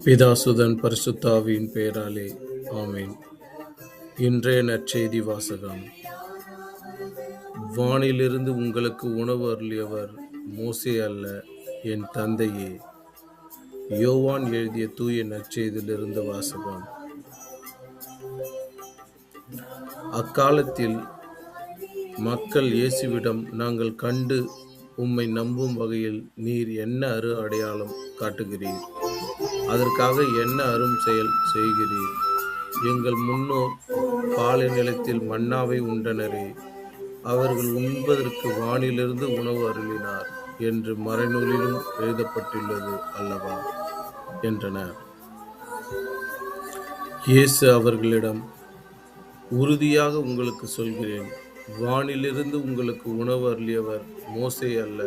பிதாசுதன் பரிசுத்தாவியின் பெயராலே ஆமென். இன்றைய நற்செய்தி வாசகம். வானிலிருந்து உங்களுக்கு உணவு அருளியவர் மோசே அல்ல, என் தந்தையே. யோவான் எழுதிய தூய நற்செய்தியிலிருந்து வாசகம். அக்காலத்தில் மக்கள் இயேசுவிடம், நாங்கள் கண்டு உம்மை நம்பும் வகையில் நீர் என்ன அடையாளம் காட்டுகிறீர்? அதற்காக என்ன அரும் செயல் செய்கிறீர்? எங்கள் முன்னோர் பாலை நிலத்தில் மன்னாவை உண்டனரே, அவர்கள் உண்பதற்கு வானிலிருந்து உணவு அருளினார் என்று மறைநூலிலும் எழுதப்பட்டுள்ளது அல்லவா என்றனர். இயேசு அவர்களிடம், உறுதியாக உங்களுக்கு சொல்கிறேன், வானிலிருந்து உங்களுக்கு உணவு அருளியவர் மோசே அல்ல,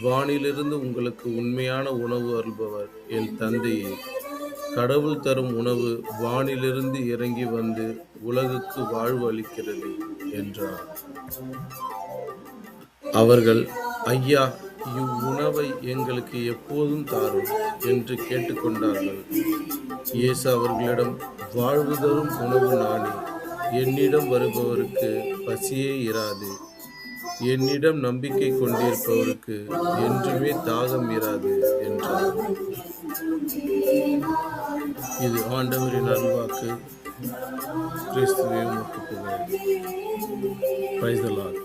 வானிலிருந்து உங்களுக்கு உண்மையான உணவு அருள்பவர் என் தந்தையே. கடவுள் தரும் உணவு வானிலிருந்து இறங்கி வந்து உலகுக்கு வாழ்வு அளிக்கிறது என்றார். அவர்கள், ஐயா, இவ்வுணவை எங்களுக்கு எப்போதும் தாரும் என்று கேட்டுக்கொண்டார்கள். இயேசு அவர்களிடம், வாழ்வு தரும் உணவு நானே. என்னிடம் வருபவருக்கு பசியே இராது. என்னிடம் நம்பிக்கை கொண்டிருப்பவருக்கு என்றுமே தாகம் இராது என்றார். இது ஆண்டவரின் அருள்வாக்கு. கிறிஸ்துவே உமக்கு புகழ். Praise the Lord.